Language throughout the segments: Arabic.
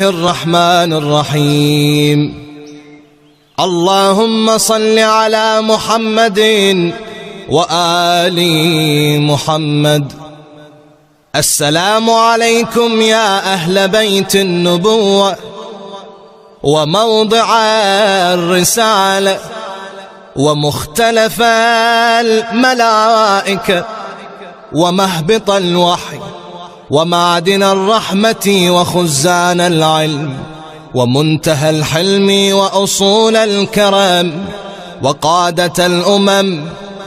الرحمن الرحيم. اللهم صل على محمد وآل محمد. السلام عليكم يا أهل بيت النبوة وموضع الرسالة ومختلف الملائكة ومهبط الوحي ومعدن الرحمة وخزان العلم ومنتهى الحلم وأصول الكرم وقادة الأمم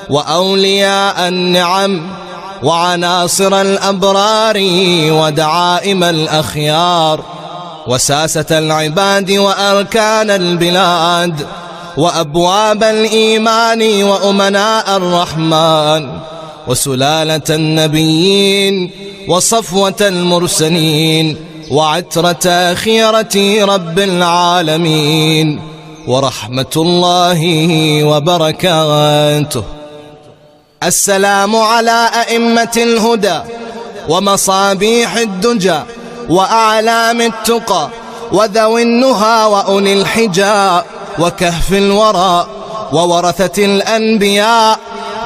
وأولياء النعم وعناصر الأبرار ودعائم الأخيار وساسة العباد وأركان البلاد وأبواب الإيمان وأمناء الرحمن وسلالة النبيين وصفوة المرسلين وعترة خيرة رب العالمين ورحمة الله وبركاته. السلام على أئمة الهدى ومصابيح الدجى وأعلام التقى وذوي النهى وأولي الحجى وكهف الورى وورثة الأنبياء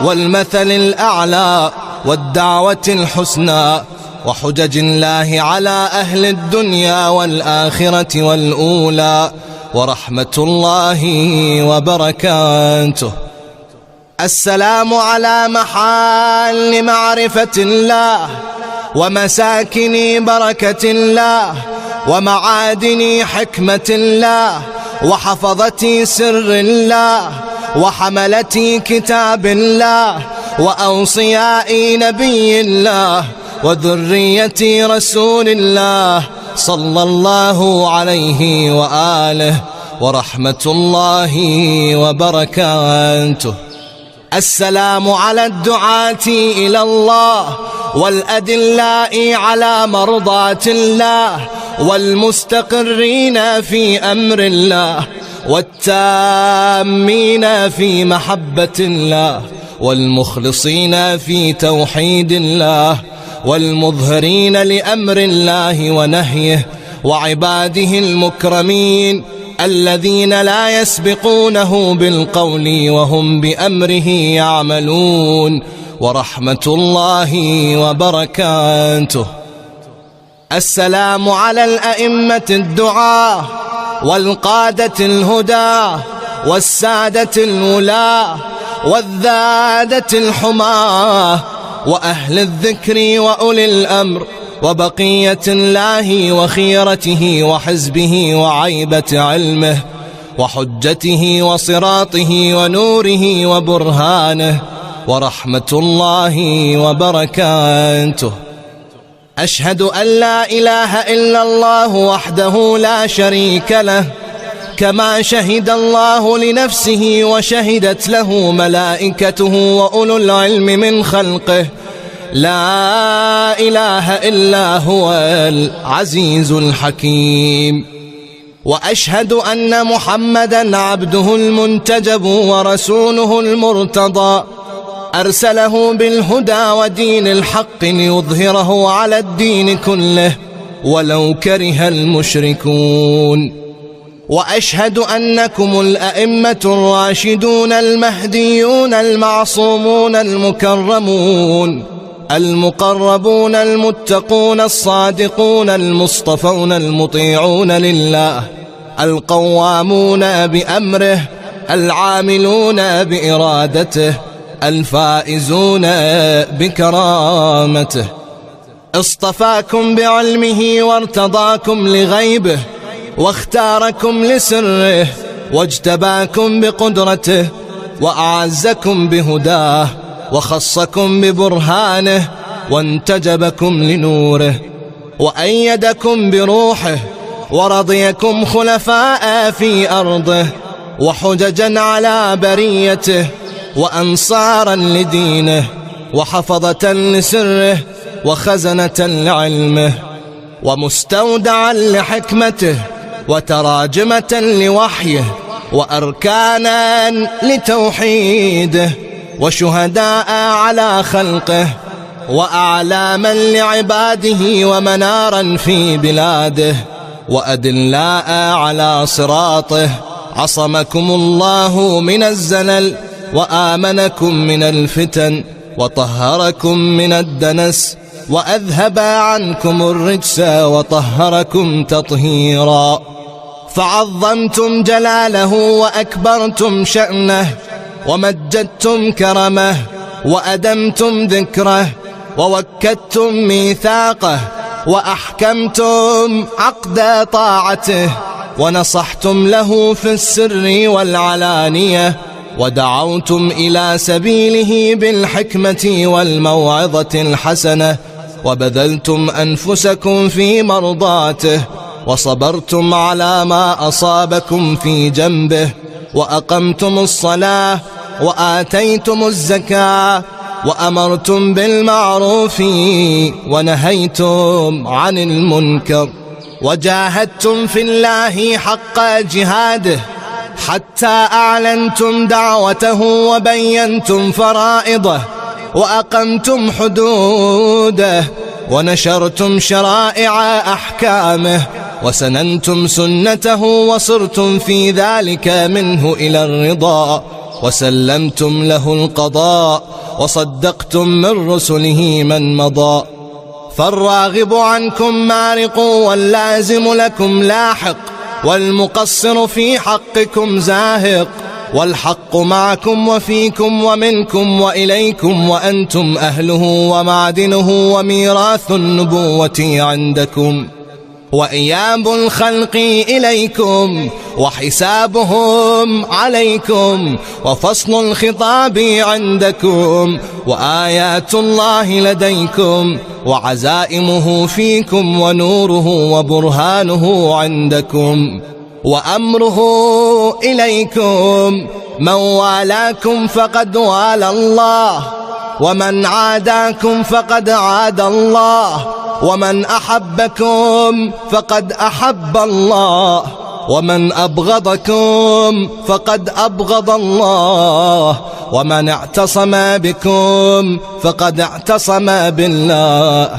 والمثل الأعلى والدعوة الحسنى وحجج الله على أهل الدنيا والآخرة والأولى ورحمة الله وبركاته. السلام على محال معرفة الله ومساكن بركة الله ومعادن حكمة الله وحفظة سر الله وحملة كتاب الله وأوصياء نبي الله وذرية رسول الله صلى الله عليه وآله ورحمة الله وبركاته. السلام على الدعاة إلى الله والأدلاء على مرضاة الله والمستقرين في أمر الله والتامين في محبة الله والمخلصين في توحيد الله والمظهرين لأمر الله ونهيه وعباده المكرمين الذين لا يسبقونه بالقول وهم بأمره يعملون ورحمة الله وبركاته. السلام على الأئمة الدعاة والقادة الهدى والسادة الولاة والذادة الحماة وأهل الذكر وأولي الأمر وبقية الله وخيرته وحزبه وعيبة علمه وحجته وصراطه ونوره وبرهانه ورحمة الله وبركاته. أشهد أن لا إله إلا الله وحده لا شريك له كما شهد الله لنفسه وشهدت له ملائكته وأولو العلم من خلقه لا إله إلا هو العزيز الحكيم. وأشهد أن محمدًا عبده المنتجب ورسوله المرتضى أرسله بالهدى ودين الحق ليظهره على الدين كله ولو كره المشركون. وأشهد أنكم الأئمة الراشدون المهديون المعصومون المكرمون المقربون المتقون الصادقون المصطفون المطيعون لله القوامون بأمره العاملون بإرادته الفائزون بكرامته. اصطفاكم بعلمه وارتضاكم لغيبه واختاركم لسره واجتباكم بقدرته وأعزكم بهداه وخصكم ببرهانه وانتجبكم لنوره وأيدكم بروحه ورضيكم خلفاء في أرضه وحججا على بريته وأنصارا لدينه وحفظة لسره وخزنة لعلمه ومستودعا لحكمته وتراجمة لوحيه وأركانا لتوحيده وشهداء على خلقه وأعلاما لعباده ومنارا في بلاده وأدلاء على صراطه. عصمكم الله من الزلل وآمنكم من الفتن وطهركم من الدنس وأذهب عنكم الرجس وطهركم تطهيرا. فعظمتم جلاله وأكبرتم شأنه ومجدتم كرمه وأدمتم ذكره ووكدتم ميثاقه وأحكمتم عقد طاعته ونصحتم له في السر والعلانية ودعوتم إلى سبيله بالحكمة والموعظة الحسنة وبذلتم أنفسكم في مرضاته وصبرتم على ما أصابكم في جنبه وأقمتم الصلاة وآتيتم الزكاة وأمرتم بالمعروف ونهيتم عن المنكر وجاهدتم في الله حق جهاده حتى أعلنتم دعوته وبينتم فرائضه وأقمتم حدوده ونشرتم شرائع أحكامه وسننتم سنته وصرتم في ذلك منه إلى الرضا وسلمتم له القضاء وصدقتم من رسله من مضى. فالراغب عنكم مارق واللازم لكم لاحق والمقصر في حقكم زاهق والحق معكم وفيكم ومنكم وإليكم وأنتم أهله ومعدنه وميراث النبوة عندكم وإياب الخلق إليكم وحسابهم عليكم وفصل الخطاب عندكم وآيات الله لديكم وعزائمه فيكم ونوره وبرهانه عندكم وأمره إليكم. من والاكم فقد والى الله ومن عاداكم فقد عادى الله ومن أحبكم فقد أحب الله ومن أبغضكم فقد أبغض الله ومن اعتصم بكم فقد اعتصم بالله.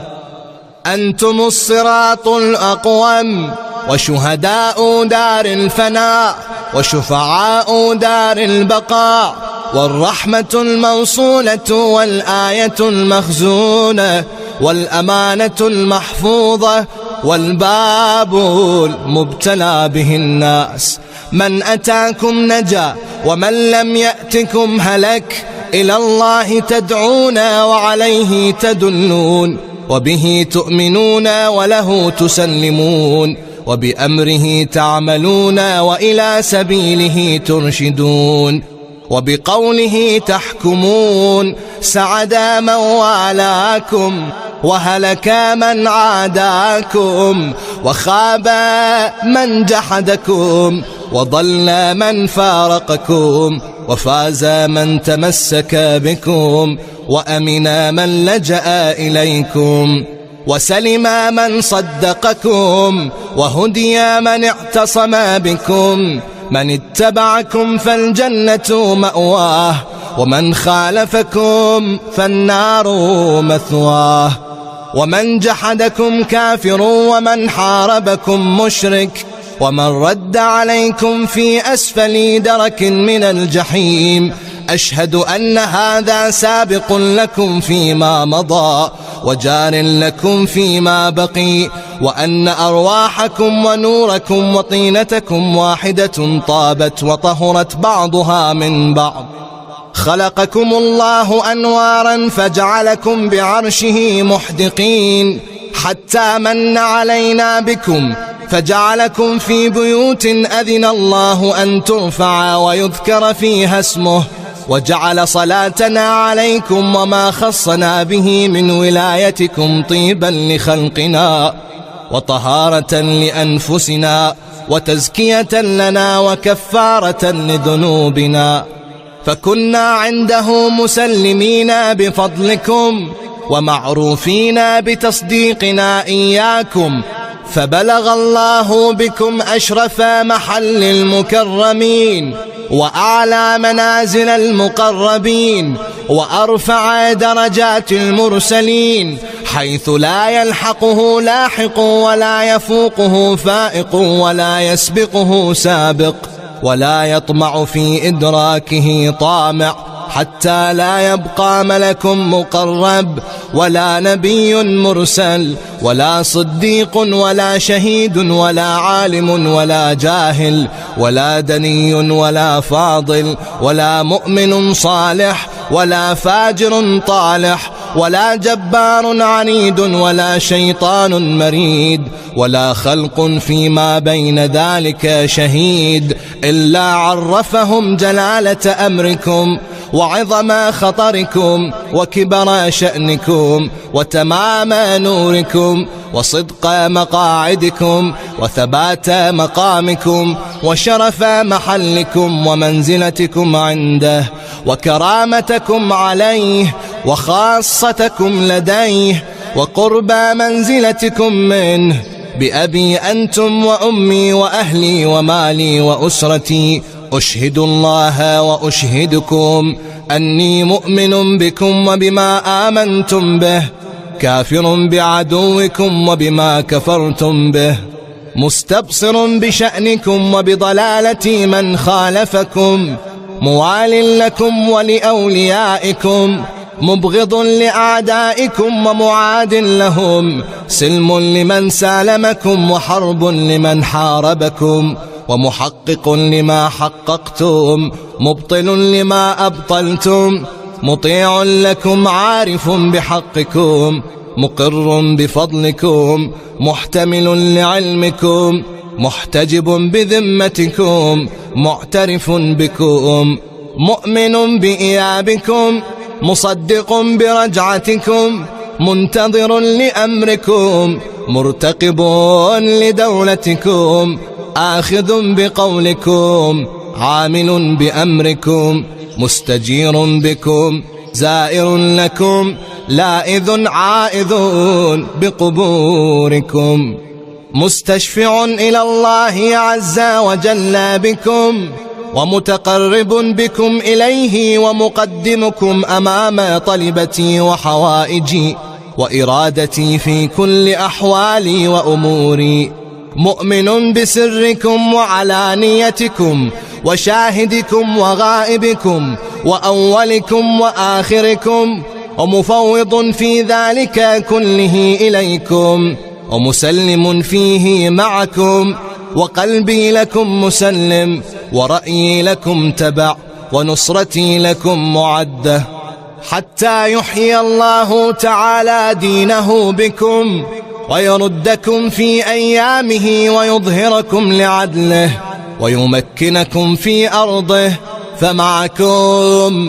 أنتم الصراط الأقوم وشهداء دار الفناء وشفعاء دار البقاء والرحمة الموصولة والآية المخزونة والأمانة المحفوظة والباب المبتلى به الناس. من أتاكم نجا ومن لم يأتكم هلك. إلى الله تدعون وعليه تدلون وبه تؤمنون وله تسلمون وبأمره تعملون وإلى سبيله ترشدون وبقوله تحكمون. سعد من والاكم وهلك من عاداكم وخاب من جحدكم وضل من فارقكم وفاز من تمسك بكم وأمن من لجأ إليكم وسلم من صدقكم وهدي من اعتصم بكم. من اتبعكم فالجنة مأواه ومن خالفكم فالنار مثواه. ومن جحدكم كافر ومن حاربكم مشرك ومن رد عليكم في أسفل درك من الجحيم. أشهد أن هذا سابق لكم فيما مضى وجار لكم فيما بقي وأن أرواحكم ونوركم وطينتكم واحدة طابت وطهرت بعضها من بعض. خلقكم الله أنوارا فجعلكم بعرشه محدقين حتى من علينا بكم فجعلكم في بيوت أذن الله أن ترفع ويذكر فيها اسمه وجعل صلاتنا عليكم وما خصنا به من ولايتكم طيبا لخلقنا وطهارة لأنفسنا وتزكية لنا وكفارة لذنوبنا. فكنا عنده مسلمين بفضلكم ومعروفين بتصديقنا إياكم. فبلغ الله بكم أشرف محل المكرمين وأعلى منازل المقربين وأرفع درجات المرسلين، حيث لا يلحقه لاحق ولا يفوقه فائق ولا يسبقه سابق ولا يطمع في إدراكه طامع، حتى لا يبقى ملك مقرب ولا نبي مرسل ولا صديق ولا شهيد ولا عالم ولا جاهل ولا دني ولا فاضل ولا مؤمن صالح ولا فاجر طالح ولا جبار عنيد ولا شيطان مريد ولا خلق فيما بين ذلك شهيد، إلا عرفهم جلالة أمركم وعظم خطركم وكبر شأنكم وتمام نوركم وصدق مقاعدكم وثبات مقامكم وشرف محلكم ومنزلتكم عنده وكرامتكم عليه وخاصتكم لديه وقرب منزلتكم منه. بأبي أنتم وأمي وأهلي ومالي وأسرتي أشهد الله وأشهدكم أني مؤمن بكم وبما آمنتم به، كافر بعدوكم وبما كفرتم به، مستبصر بشأنكم وبضلالة من خالفكم، موال لكم ولأوليائكم، مبغض لأعدائكم ومعاد لهم، سلم لمن سالمكم وحرب لمن حاربكم، ومحقق لما حققتم، مبطل لما أبطلتم، مطيع لكم عارف بحقكم، مقر بفضلكم، محتمل لعلمكم، محتجب بذمتكم، معترف بكم، مؤمن بإيابكم، مصدق برجعتكم، منتظر لأمركم، مرتقب لدولتكم، آخذ بقولكم، عامل بأمركم، مستجير بكم، زائر لكم، لائذ عائذ بقبوركم، مستشفع إلى الله عز وجل بكم، ومتقرب بكم إليه، ومقدمكم أمام طلبتي وحوائجي وإرادتي في كل أحوالي وأموري، مؤمن بسركم وعلانيتكم وشاهدكم وغائبكم وأولكم وآخركم، ومفوض في ذلك كله إليكم، ومسلم فيه معكم، وقلبي لكم مسلم، ورأيي لكم تبع، ونصرتي لكم معدة، حتى يحيي الله تعالى دينه بكم ويردكم في أيامه ويظهركم لعدله ويمكنكم في أرضه، فمعكم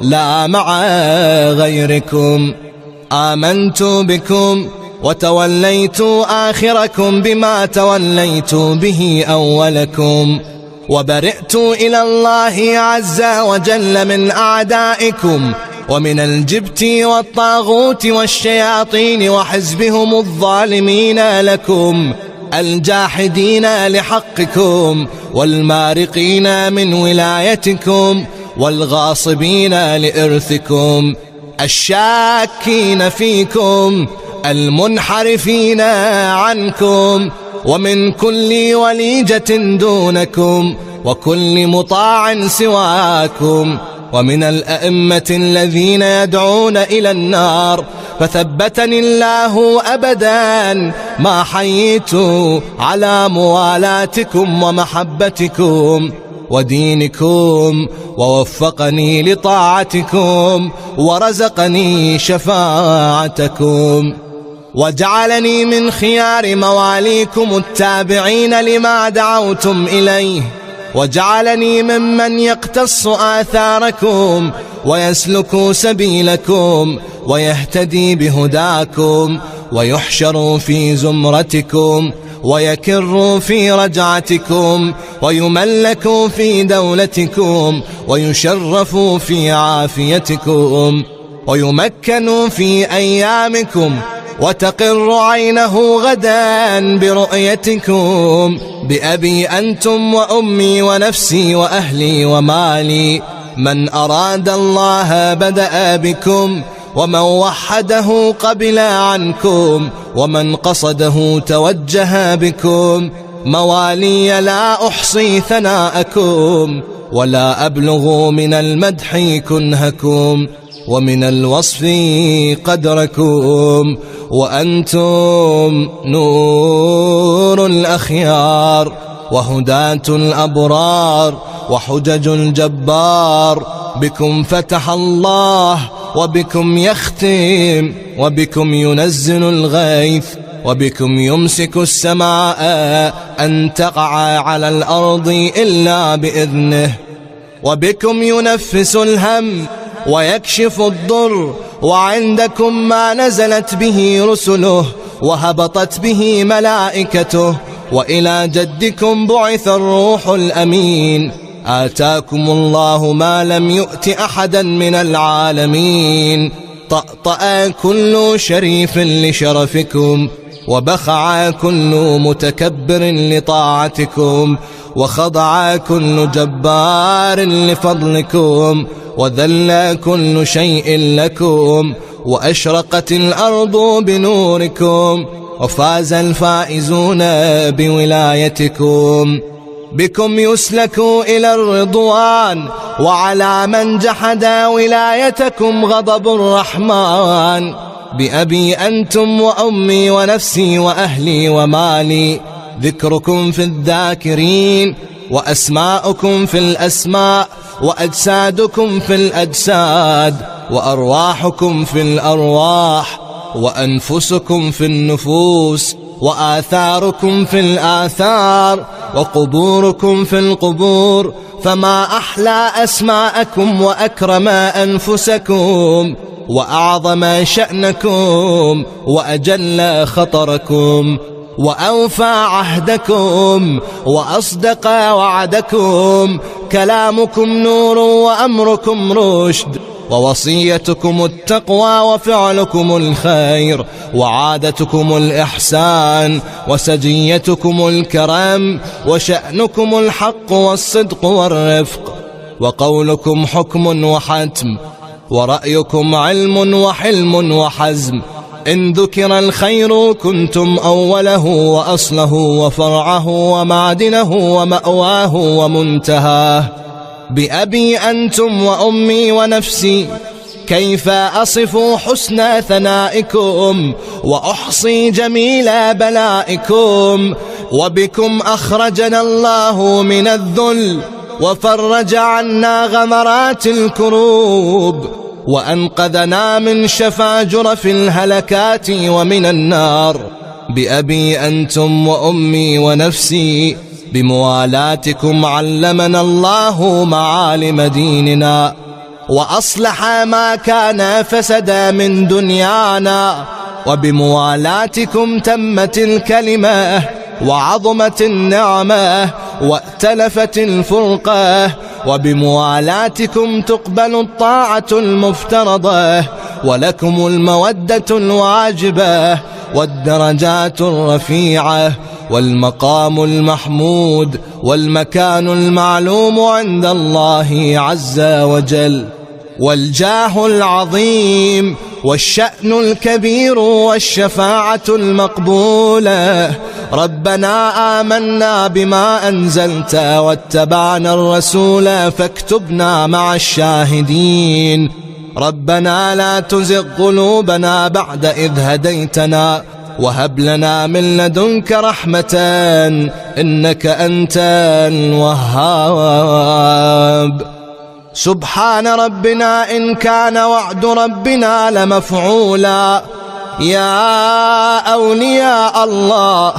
لا مع غيركم. آمنت بكم وتوليت آخركم بما توليت به أولكم، وبرئت إلى الله عز وجل من أعدائكم ومن الجبت والطاغوت والشياطين وحزبهم الظالمين لكم، الجاحدين لحقكم والمارقين من ولايتكم والغاصبين لإرثكم، الشاكين فيكم المنحرفين عنكم، ومن كل وليجة دونكم وكل مطاع سواكم، ومن الأئمة الذين يدعون إلى النار، فثبتني الله أبدا ما حييت على موالاتكم ومحبتكم ودينكم، ووفقني لطاعتكم ورزقني شفاعتكم، وجعلني من خيار مواليكم التابعين لما دعوتم إليه، وجعلني ممن يقتص آثاركم ويسلك سبيلكم ويهتدي بهداكم، ويحشر في زمرتكم ويكر في رجعتكم، ويملك في دولتكم، ويشرف في عافيتكم، ويمكن في أيامكم، وتقر عينه غدا برؤيتكم. بأبي أنتم وأمي ونفسي وأهلي ومالي. من أراد الله بدأ بكم، ومن وحده قبل عنكم، ومن قصده توجه بكم. موالي لا أحصي ثناءكم، ولا أبلغ من المدح كنهكم، ومن الوصف قدركم. وأنتم نور الأخيار، وهداة الأبرار، وحجج الجبار. بكم فتح الله، وبكم يختم، وبكم ينزل الغيث، وبكم يمسك السماء أن تقع على الأرض إلا بإذنه، وبكم ينفس الهم ويكشف الضر. وعندكم ما نزلت به رسله وهبطت به ملائكته. وإلى جدكم بعث الروح الأمين. آتاكم الله ما لم يؤت أحدا من العالمين. طأطأ كل شريف لشرفكم، وبخع كل متكبر لطاعتكم، وخضع كل جبار لفضلكم، وذل كل شيء لكم، وأشرقت الأرض بنوركم، وفاز الفائزون بولايتكم. بكم يسلك إلى الرضوان، وعلى من جحد ولايتكم غضب الرحمن. بأبي أنتم وأمي ونفسي وأهلي ومالي. ذكركم في الذاكرين، وأسماؤكم في الأسماء، وأجسادكم في الأجساد، وأرواحكم في الأرواح، وأنفسكم في النفوس، وآثاركم في الآثار، وقبوركم في القبور. فما أحلى أسماءكم، وأكرم أنفسكم، وأعظم شأنكم، وأجل خطركم، وأوفى عهدكم، وأصدق وعدكم. كلامكم نور، وأمركم رشد، ووصيتكم التقوى، وفعلكم الخير، وعادتكم الإحسان، وسجيتكم الكرم، وشأنكم الحق والصدق والرفق، وقولكم حكم وحتم، ورأيكم علم وحلم وحزم. إن ذكر الخير كنتم أوله وأصله وفرعه ومعدنه ومأواه ومنتهاه. بأبي أنتم وأمي ونفسي، كيف أصف حسن ثنائكم، وأحصي جميل بلائكم. وبكم أخرجنا الله من الذل، وفرج عنا غمرات الكروب، وأنقذنا من شفاجر في الهلكات ومن النار. بأبي أنتم وأمي ونفسي، بموالاتكم علمنا الله معالم ديننا، وأصلح ما كان فسد من دنيانا. وبموالاتكم تمت الكلمة، وعظمت النعمة، وائتلفت الفرقة. وبموالاتكم تقبل الطاعة المفترضة، ولكم المودة الواجبة، والدرجات الرفيعة، والمقام المحمود، والمكان المعلوم عند الله عز وجل، والجاه العظيم، والشأن الكبير، والشفاعة المقبولة. ربنا آمنا بما أنزلت، واتبعنا الرسول، فاكتبنا مع الشاهدين. ربنا لا تزغ قلوبنا بعد إذ هديتنا، وهب لنا من لدنك رحمة، إنك أنت الوهاب. سبحان ربنا إن كان وعد ربنا لمفعولا. يا أولياء الله،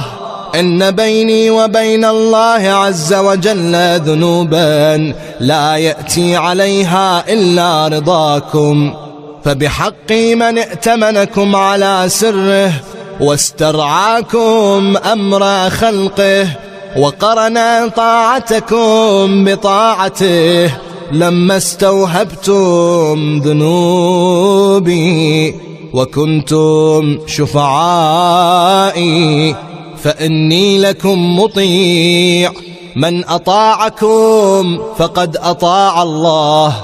إن بيني وبين الله عز وجل ذنوبا لا يأتي عليها إلا رضاكم. فبحق من ائتمنكم على سره، واسترعاكم أمر خلقه، وقرن طاعتكم بطاعته، لما استوهبتم ذنوبي وكنتم شفعائي فإني لكم مطيع. من أطاعكم فقد أطاع الله،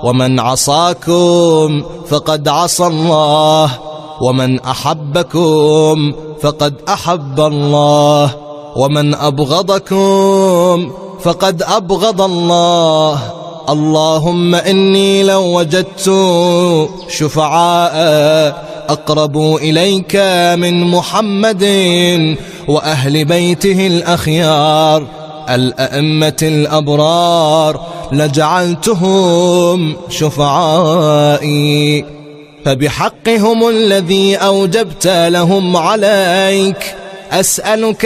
ومن عصاكم فقد عصى الله، ومن أحبكم فقد أحب الله، ومن أبغضكم فقد أبغض الله. اللهم إني لو وجدت شفعاء أقرب إليك من محمد وأهل بيته الأخيار الأئمة الأبرار لجعلتهم شفعائي، فبحقهم الذي أوجبت لهم عليك أسألك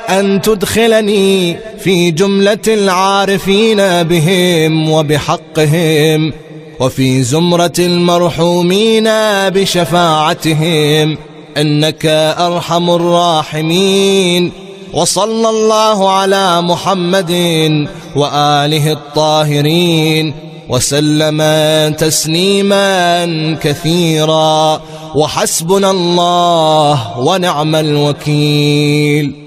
أن تدخلني في جملة العارفين بهم وبحقهم، وفي زمرة المرحومين بشفاعتهم، إنك أرحم الراحمين. وصلى الله على محمد وآله الطاهرين وسلم تسليما كثيرا، وحسبنا الله ونعم الوكيل.